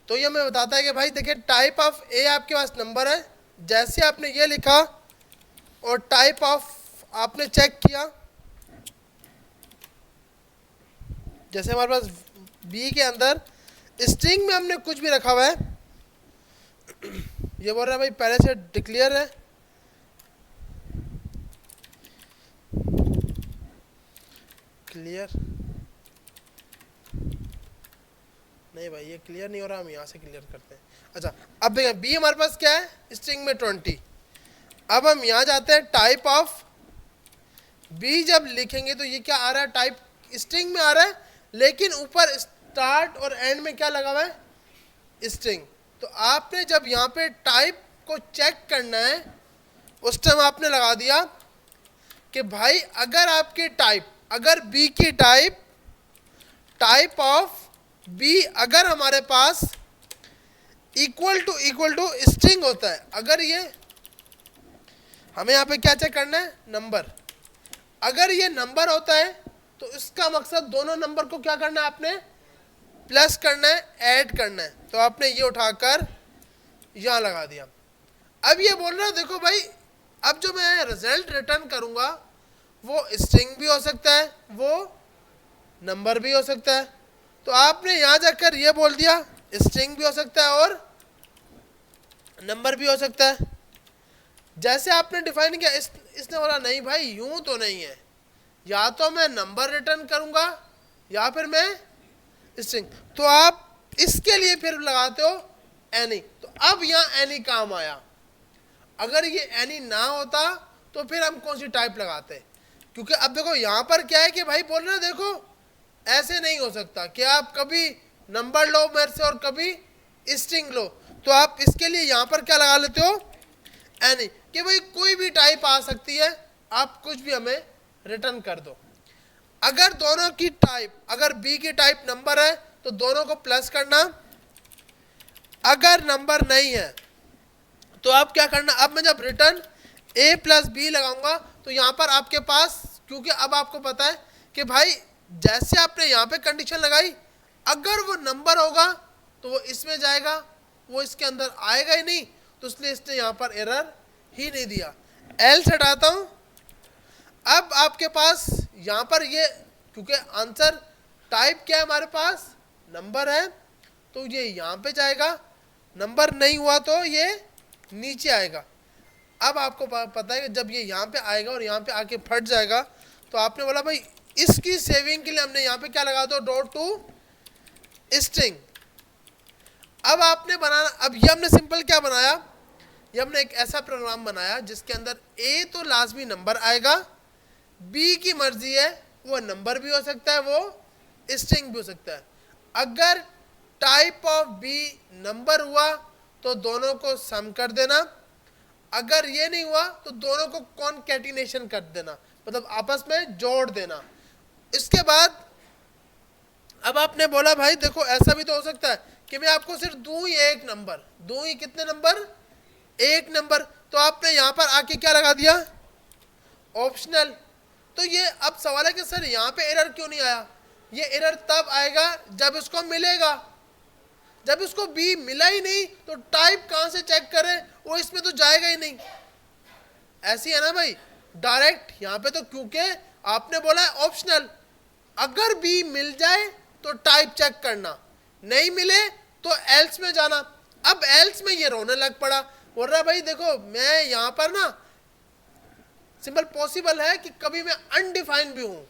तो ये हमें बताता है कि भाई देखिए टाइप ऑफ ए आपके पास नंबर है, जैसे आपने ये लिखा और टाइप ऑफ आपने चेक किया, जैसे हमारे पास बी के अंदर स्ट्रिंग में हमने कुछ भी रखा हुआ है, ये बोल रहा है भाई पहले से डिक्लेयर है, क्लियर नहीं भाई ये क्लियर नहीं हो रहा, हम यहाँ से क्लियर करते हैं। अच्छा अब देखिए बी हमारे पास क्या है, स्ट्रिंग में 20। अब हम यहाँ जाते हैं टाइप ऑफ बी, जब लिखेंगे तो ये क्या आ रहा है, टाइप स्ट्रिंग में आ रहा है, लेकिन ऊपर स्टार्ट और एंड में क्या लगा हुआ है, स्ट्रिंग। तो आपने जब यहाँ पे टाइप को चेक करना है उस टाइम आपने लगा दिया कि भाई अगर आपकी टाइप, अगर बी की टाइप, टाइप ऑफ बी अगर हमारे पास इक्वल टू स्ट्रिंग होता है, अगर ये हमें यहाँ पे क्या चेक करना है, नंबर, अगर ये नंबर होता है तो इसका मकसद दोनों नंबर को क्या करना है, आपने प्लस करना है, ऐड करना है। तो आपने ये उठाकर यहाँ लगा दिया। अब ये बोल रहा है देखो भाई अब जो मैं रिजल्ट रिटर्न करूंगा वो स्ट्रिंग भी हो सकता है, वो नंबर भी हो सकता है। तो आपने यहाँ जाकर ये बोल दिया स्ट्रिंग भी हो सकता है और नंबर भी हो सकता है। जैसे आपने डिफाइन किया इसने बोला नहीं भाई यूं तो नहीं है, या तो मैं नंबर रिटर्न करूंगा या फिर मैं स्ट्रिंग। तो आप इसके लिए फिर लगाते हो एनी। तो अब यहाँ एनी काम आया, अगर ये एनी ना होता तो फिर हम कौन सी टाइप लगाते, क्योंकि अब देखो यहाँ पर क्या है कि भाई बोल रहे देखो ऐसे नहीं हो सकता कि आप कभी नंबर लो मेरे से और कभी स्ट्रिंग लो। तो आप इसके लिए यहाँ पर क्या लगा लेते हो, एनी, कि भाई कोई भी टाइप आ सकती है, आप कुछ भी हमें रिटर्न कर दो। अगर दोनों की टाइप, अगर बी की टाइप नंबर है तो दोनों को प्लस करना, अगर नंबर नहीं है तो आप क्या करना, अब मैं जब रिटर्न ए प्लस बी लगाऊंगा तो यहाँ पर आपके पास, क्योंकि अब आपको पता है कि भाई जैसे आपने यहाँ पे कंडीशन लगाई, अगर वो नंबर होगा तो वो इसमें जाएगा, वो इसके अंदर आएगा ही नहीं, तो इसलिए इसने यहाँ पर एरर ही नहीं दिया। एल्स हटाता हूँ। अब आपके पास यहाँ पर ये, क्योंकि आंसर टाइप क्या है हमारे पास, नंबर है, तो ये यहाँ पे जाएगा, नंबर नहीं हुआ तो ये नीचे आएगा। अब आपको पता है कि जब ये यहाँ पे आएगा और यहाँ पे आके फट जाएगा, तो आपने बोला भाई इसकी सेविंग के लिए हमने यहाँ पे क्या लगा दो, डॉट टू स्ट्रिंग। अब आपने बनाना, अब ये हमने सिंपल क्या बनाया, ये हमने एक ऐसा प्रोग्राम बनाया जिसके अंदर ए तो लाजमी नंबर आएगा, बी की मर्जी है, वो नंबर भी हो सकता है, वो स्ट्रिंग भी हो सकता है। अगर टाइप ऑफ बी नंबर हुआ तो दोनों को सम कर देना, अगर ये नहीं हुआ तो दोनों को कॉन्कैटिनेशन कर देना, मतलब आपस में जोड़ देना। इसके बाद अब आपने बोला भाई देखो ऐसा भी तो हो सकता है कि मैं आपको सिर्फ दूं ही एक नंबर, दूं ही कितने नंबर, एक नंबर। तो आपने यहां पर आके क्या लगा दिया, ऑप्शनल। तो ये अब सवाल है कि सर यहाँ पे एरर क्यों नहीं आया, ये एरर तब आएगा जब इसको मिलेगा, जब इसको बी मिला ही नहीं तो टाइप कहां से चेक करें, वो इसमें तो जाएगा ही नहीं। ऐसी है ना भाई डायरेक्ट यहाँ पे, तो क्योंकि आपने बोला है ऑप्शनल, अगर बी मिल जाए तो टाइप चेक करना, नहीं मिले तो एल्स में जाना। अब एल्स में ये रोने लग पड़ा, बोल रहा भाई देखो मैं यहाँ पर ना सिंपल पॉसिबल है कि कभी मैं अनडिफाइंड भी हूं।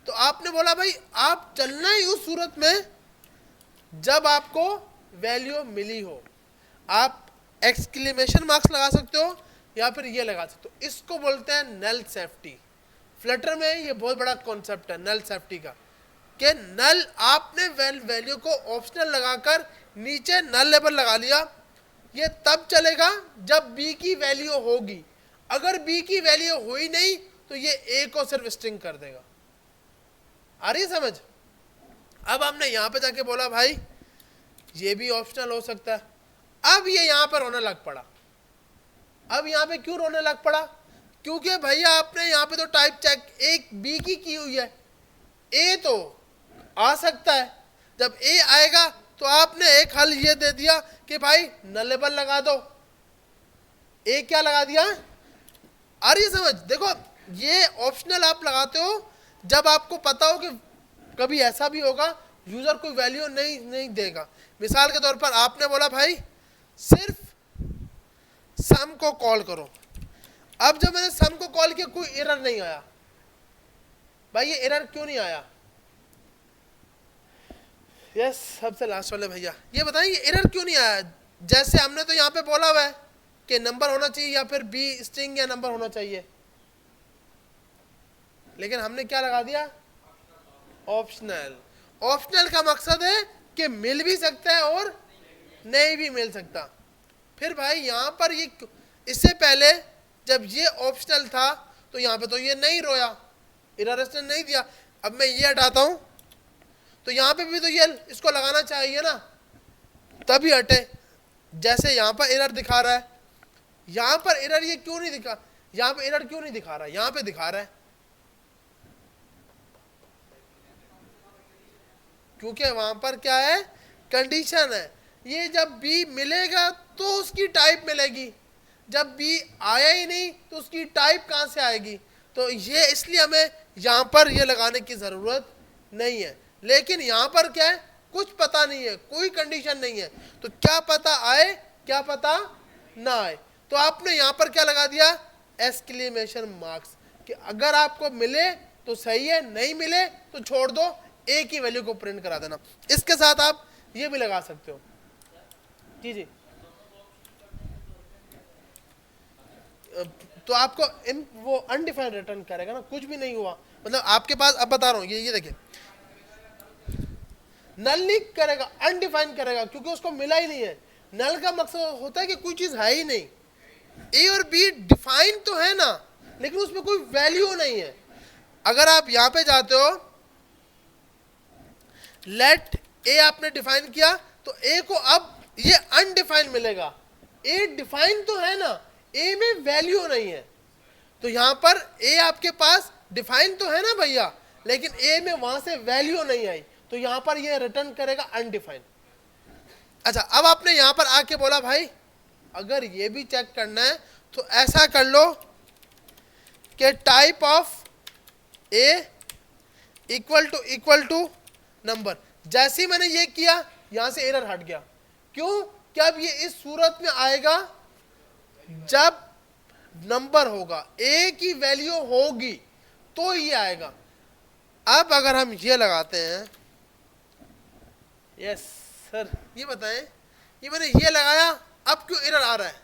तो आपने बोला भाई आप चलना ही उस सूरत में जब आपको वैल्यू मिली हो। आप एक्सक्लेमेशन मार्क्स लगा सकते हो या फिर ये लगा सकते हो, इसको बोलते हैं नल सेफ्टी। फ्लटर में ये बहुत बड़ा कॉन्सेप्ट है नल सेफ्टी का, कि नल आपने वैल्यू को ऑप्शनल लगाकर नीचे नल लेबल लगा लिया, ये तब चलेगा जब बी की वैल्यू होगी, अगर बी की वैल्यू हुई नहीं तो ये ए को सिर्फ स्ट्रिंग कर देगा। आ रही समझ। अब हमने यहां पे जाके बोला भाई ये भी ऑप्शनल हो सकता है, अब ये यहां पर रोने लग पड़ा। अब यहां पे क्यों रोने लग पड़ा, क्योंकि भैया आपने यहां पे तो टाइप चेक एक बी की हुई है, ए तो आ सकता है, जब ए आएगा तो आपने एक हल ये दे दिया कि भाई नलेबल लगा दो, एक क्या लगा दिया, आ रही है समझ। देखो ये ऑप्शनल आप लगाते हो जब आपको पता हो कि कभी ऐसा भी होगा यूजर कोई वैल्यू नहीं देगा। मिसाल के तौर पर आपने बोला भाई सिर्फ सम को कॉल करो, अब जब मैंने सम को कॉल किया कोई एरर नहीं आया, भाई ये एरर क्यों नहीं आया? यस सबसे लास्ट वाले भैया ये बताएं ये एरर क्यों नहीं आया? जैसे हमने तो यहाँ पे बोला हुआ है कि नंबर होना चाहिए या फिर बी स्ट्रिंग या नंबर होना चाहिए, लेकिन हमने क्या लगा दिया, ऑप्शनल। ऑप्शनल का मकसद है कि मिल भी सकता है और नहीं भी मिल सकता। फिर भाई यहाँ पर ये इससे पहले जब ये ऑप्शनल था तो यहाँ पे तो ये नहीं रोया, एरर इसने नहीं दिया। अब मैं ये हटाता हूँ तो यहाँ पे भी तो ये इसको लगाना चाहिए ना, तभी हटे। जैसे यहाँ पर एरर दिखा रहा है, यहाँ पर एरर ये क्यों नहीं दिखा, यहाँ पे एरर क्यों नहीं दिखा रहा है, यहाँ पे दिखा रहा है क्योंकि वहां पर क्या है, कंडीशन है। ये जब बी मिलेगा तो उसकी टाइप मिलेगी, जब बी आया ही नहीं तो उसकी टाइप कहां से आएगी? तो ये इसलिए हमें यहां पर ये लगाने की जरूरत नहीं है। लेकिन यहां पर क्या है, कुछ पता नहीं है, कोई कंडीशन नहीं है, तो क्या पता आए क्या पता ना आए, तो आपने यहां पर क्या लगा दिया, एक्सक्लेमेशन मार्क्स, कि अगर आपको मिले तो सही है, नहीं मिले तो छोड़ दो, एक ही वैल्यू को प्रिंट करा देना। इसके साथ आप ये भी लगा सकते हो। जी जी तो आपको वो अनडिफाइंड रिटर्न करेगा ना, कुछ भी नहीं हुआ, मतलब आपके पास, अब बता रहा हूं ये देखिए, नल नहीं करेगा, अनडिफाइंड करेगा क्योंकि उसको मिला ही नहीं है। नल का मकसद होता है कि कोई चीज है ही नहीं, ए और बी डिफाइन तो है ना लेकिन उसमें कोई वैल्यू नहीं है। अगर आप यहां पे जाते हो, लेट ए आपने डिफाइन किया तो ए को अब ये अनडिफाइंड मिलेगा, ए डिफाइन तो है ना, ए में वैल्यू नहीं है, तो यहां पर ए आपके पास डिफाइन तो है ना भैया, लेकिन ए में वहां से वैल्यू नहीं आई, तो यहां पर ये रिटर्न करेगा अनडिफाइंड। अच्छा अब आपने यहां पर आके बोला भाई अगर ये भी चेक करना है तो ऐसा कर लो कि type of a equal to number. जैसे ही मैंने ये किया यहां से एरर हट गया, क्यों? क्या अब ये इस सूरत में आएगा जब नंबर होगा, ए की वैल्यू होगी तो ये आएगा। अब अगर हम ये लगाते हैं, यस सर ये बताएं, ये मैंने ये लगाया अब क्यों एरर आ रहा है?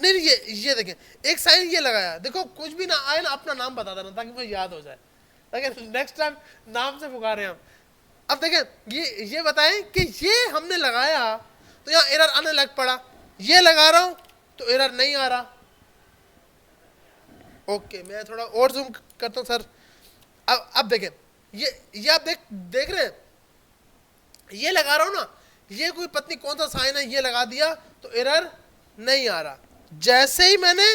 नहीं ये देखें, एक साइन ये लगाया, देखो कुछ भी ना आए ना अपना नाम बता देना ताकि मुझे याद हो जाए, ताकि नेक्स्ट टाइम नाम से पुकारे हम। अब देखें ये बताएं कि ये हमने लगाया तो यहाँ एरर आने लग पड़ा, ये लगा रहा हूं तो एरर नहीं आ रहा। ओके मैं थोड़ा और जूम करता हूं सर। अब देखें ये आप देख रहे हैं, ये लगा रहा हूं ना, ये कोई पत्नी कौन सा साइन है, ये लगा दिया तो एरर नहीं आ रहा। जैसे ही मैंने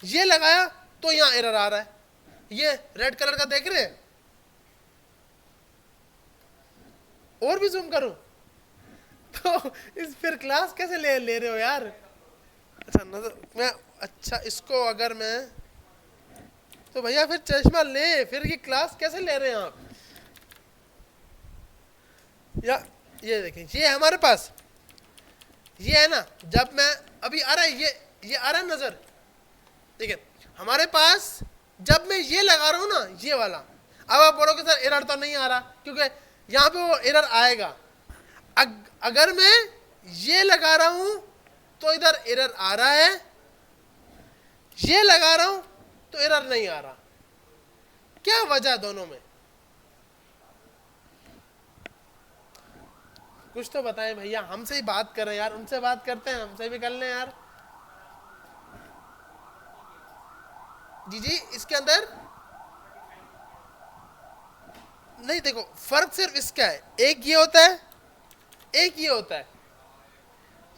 ये लगाया तो यहां एरर आ रहा है, ये रेड कलर का देख रहे हैं। और भी जूम करूं तो इस फिर क्लास कैसे ले रहे हो यार? अच्छा नजर मैं, अच्छा इसको अगर मैं, तो भैया फिर चश्मा ले, फिर ये क्लास कैसे ले रहे हैं आप? या ये देखें, ये हमारे पास ये है ना, जब मैं अभी आ रहा है ये आ रहा है नजर, देखिए हमारे पास जब मैं ये लगा रहा हूं ना ये वाला, अब आप बोलोगे सर एरर तो नहीं आ रहा, क्योंकि यहां पे वो एरर आएगा। अगर मैं ये लगा रहा हूं तो इधर एरर आ रहा है, ये लगा रहा हूं तो एरर नहीं आ रहा, क्या वजह दोनों में? कुछ तो बताएं भैया, हमसे ही बात कर रहे हैं यार, उनसे बात करते हैं, हमसे भी कर लें यार। जी इसके अंदर नहीं, देखो फर्क सिर्फ इसका है, एक ये होता है एक ये होता है,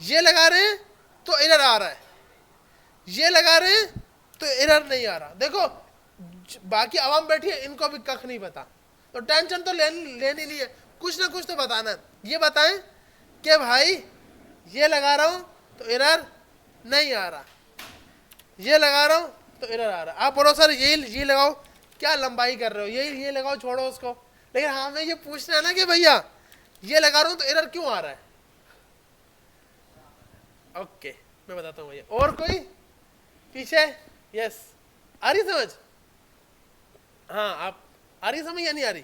ये लगा रहे हैं तो एरर आ रहा है, ये लगा रहे हैं तो एरर नहीं आ रहा। देखो बाकी आवाम बैठी है, इनको भी कख नहीं पता, तो टेंशन तो लेनी नहीं है, कुछ ना कुछ तो बताना है। ये बताएं कि भाई ये लगा रहा हूं तो एरर नहीं आ रहा, ये लगा रहा हूं तो एरर आ रहा। आप बोलो सर ये लगाओ, क्या लंबाई कर रहे हो, ये लगाओ, छोड़ो उसको। लेकिन हमें ये पूछना है ना कि भैया ये लगा रहा हूं तो एरर क्यों आ रहा है। ओके मैं बताता हूं भैया। और कोई पीछे? यस, आ रही समझ? हाँ, आप आ रही समझ या नहीं आ रही?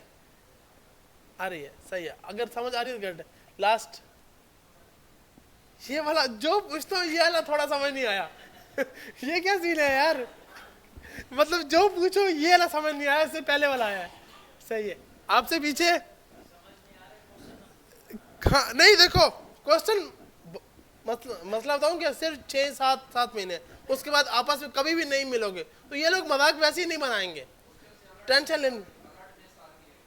आ रही है, सही है। अगर समझ आ रही है तो गुड। लास्ट ये वाला जो पूछता हूँ, ये वाला थोड़ा समझ नहीं आया ये क्या सीन है यार, मतलब जो पूछो ये वाला समझ नहीं आया, इससे पहले वाला आया है। सही है, आपसे पीछे? हाँ, नहीं देखो क्वेश्चन मसला बताऊं क्या, सिर्फ 6-7 महीने, उसके बाद आपस में कभी भी नहीं मिलोगे, तो ये लोग मजाक वैसे ही नहीं बनाएंगे, टेंशन लेने।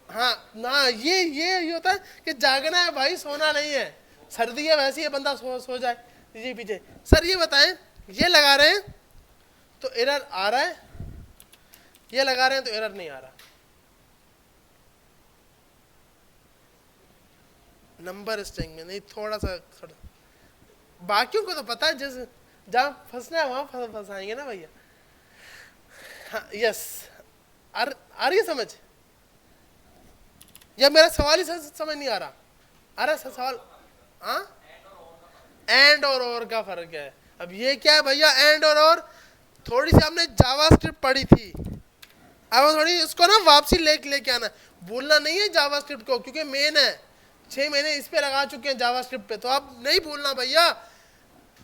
हाँ ना, ये होता है कि जागना है भाई, सोना नहीं है। सर्दी है वैसे ही बंदा सो जाए। जी पीछे सर ये बताएं, ये लगा रहे हैं तो एरर आ रहा है, ये लगा रहे हैं तो एरर नहीं आ रहा। नंबर स्ट्रिंग में नहीं, थोड़ा बाकियों को तो पता है, जैसे जहां फंसना है वहां फंसाएंगे ना भैया। हाँ, यस, आ रही है समझ, या मेरा सवाल ही समझ नहीं आ रहा? आ रहा है सवाल? हाँ, एंड और का फर्क है। अब ये क्या है भैया, एंड और थोड़ी सी हमने जावास्क्रिप्ट पढ़ी थी, अब थोड़ी इसको ना वापसी लेके आना, भूलना नहीं है जावास्क्रिप्ट को, क्योंकि मेन है। 6 महीने इस पे लगा चुके हैं जावास्क्रिप्ट पे, तो आप नहीं भूलना भैया।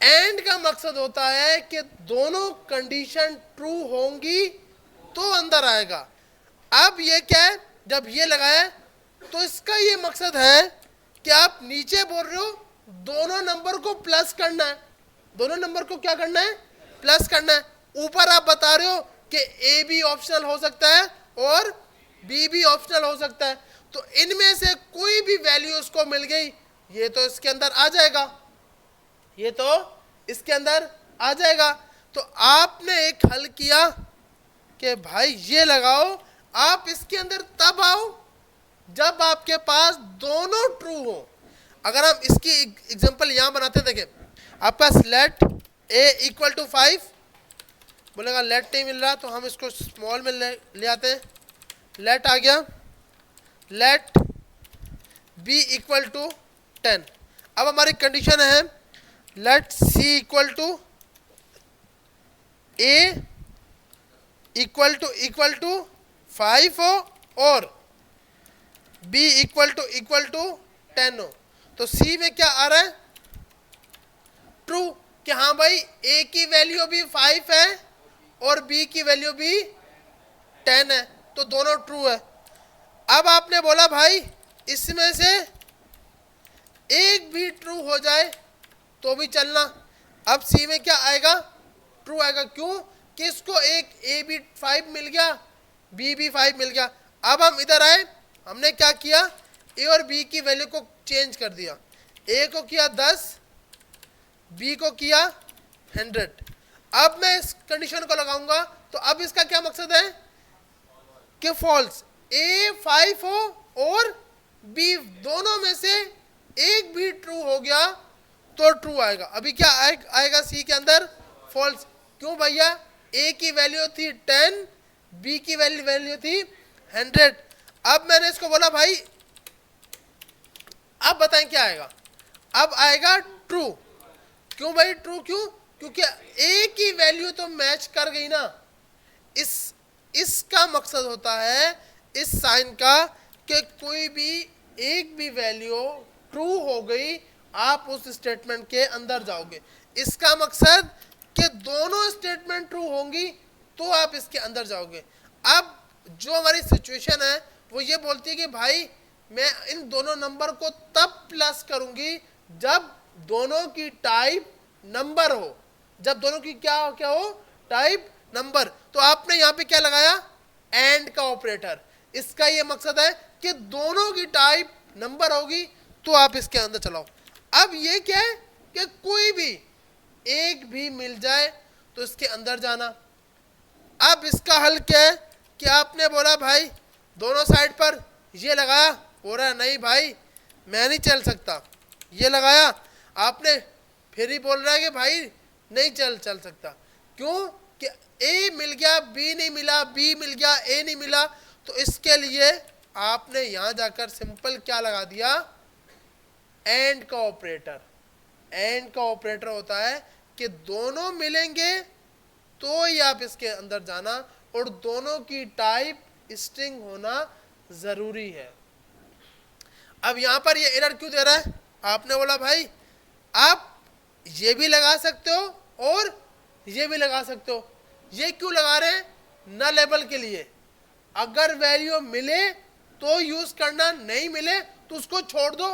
एंड का मकसद होता है कि दोनों कंडीशन ट्रू होंगी तो अंदर आएगा। अब ये क्या है, जब ये लगाया तो इसका ये मकसद है कि आप नीचे बोल रहे हो दोनों नंबर को प्लस करना है, दोनों नंबर को क्या करना है, प्लस करना है। ऊपर आप बता रहे हो कि ए भी ऑप्शनल हो सकता है और बी भी ऑप्शनल हो सकता है, तो इनमें से कोई भी वैल्यू उसको मिल गई, ये तो इसके अंदर आ जाएगा, ये तो इसके अंदर आ जाएगा। तो आपने एक हल किया कि भाई ये लगाओ, आप इसके अंदर तब आओ जब आपके पास दोनों ट्रू हो। अगर हम इसकी एग्जांपल यहां बनाते हैं, देखें आपका लेट a इक्वल टू 5, बोलेगा लेट नहीं मिल रहा तो हम इसको स्मॉल में ले आते हैं, लेट आ गया, लेट b इक्वल टू 10। अब हमारी कंडीशन है let c equal to a equal to 5 हो और b इक्वल टू 10 हो। तो c में क्या आ रहा है, ट्रू, कि हाँ भाई a की वैल्यू भी 5 है और b की वैल्यू भी 10 है, तो दोनों ट्रू है। अब आपने बोला भाई इसमें से एक भी ट्रू हो जाए तो भी चलना। अब c में क्या आएगा, ट्रू आएगा, क्यों कि इसको एक a भी 5 मिल गया, b भी 5 मिल गया। अब हम इधर आए, हमने क्या किया, a और b की वैल्यू को चेंज कर दिया, a को किया 10, b को किया 100। अब मैं इस कंडीशन को लगाऊंगा तो अब इसका क्या मकसद है कि फॉल्स, a 5 हो और b दोनों में से एक भी ट्रू हो गया तो ट्रू आएगा। अभी क्या आएगा c के अंदर, फॉल्स, क्यों भैया, a की वैल्यू थी 10, b की वैल्यू थी 100। अब मैंने इसको बोला भाई अब बताएं क्या आएगा, अब आएगा ट्रू, क्यों भाई ट्रू, क्योंकि a की वैल्यू तो मैच कर गई ना। इसका मकसद होता है इस साइन का कि कोई भी एक भी वैल्यू ट्रू हो गई आप उस स्टेटमेंट के अंदर जाओगे। इसका मकसद कि दोनों स्टेटमेंट ट्रू होंगी तो आप इसके अंदर जाओगे। अब जो हमारी सिचुएशन है वो ये बोलती है कि भाई मैं इन दोनों नंबर को तब प्लस करूंगी जब दोनों की टाइप नंबर हो, जब दोनों की क्या हो, टाइप नंबर। तो आपने यहाँ पे क्या लगाया, एंड का ऑपरेटर। इसका ये मकसद है कि दोनों की टाइप नंबर होगी तो आप इसके अंदर चलाओ। अब ये क्या है कि कोई भी एक भी मिल जाए तो इसके अंदर जाना। अब इसका हल क्या है कि आपने बोला भाई दोनों साइड पर ये लगाया, हो रहा है नहीं भाई मैं नहीं चल सकता, ये लगाया आपने, फिर ही बोल रहा है कि भाई नहीं चल सकता। क्यों कि ए मिल गया, बी नहीं मिला, बी मिल गया, ए नहीं मिला। तो इसके लिए आपने यहां जाकर सिंपल क्या लगा दिया, एंड का ऑपरेटर। एंड का ऑपरेटर होता है कि दोनों मिलेंगे तो ही आप इसके अंदर जाना, और दोनों की टाइप स्ट्रिंग होना जरूरी है। अब यहां पर ये एरर क्यों दे रहा है, आपने बोला भाई आप ये भी लगा सकते हो और ये भी लगा सकते हो, ये क्यों लगा रहे हैं, न लेबल के लिए। अगर वैल्यू मिले तो यूज करना, नहीं मिले तो उसको छोड़ दो,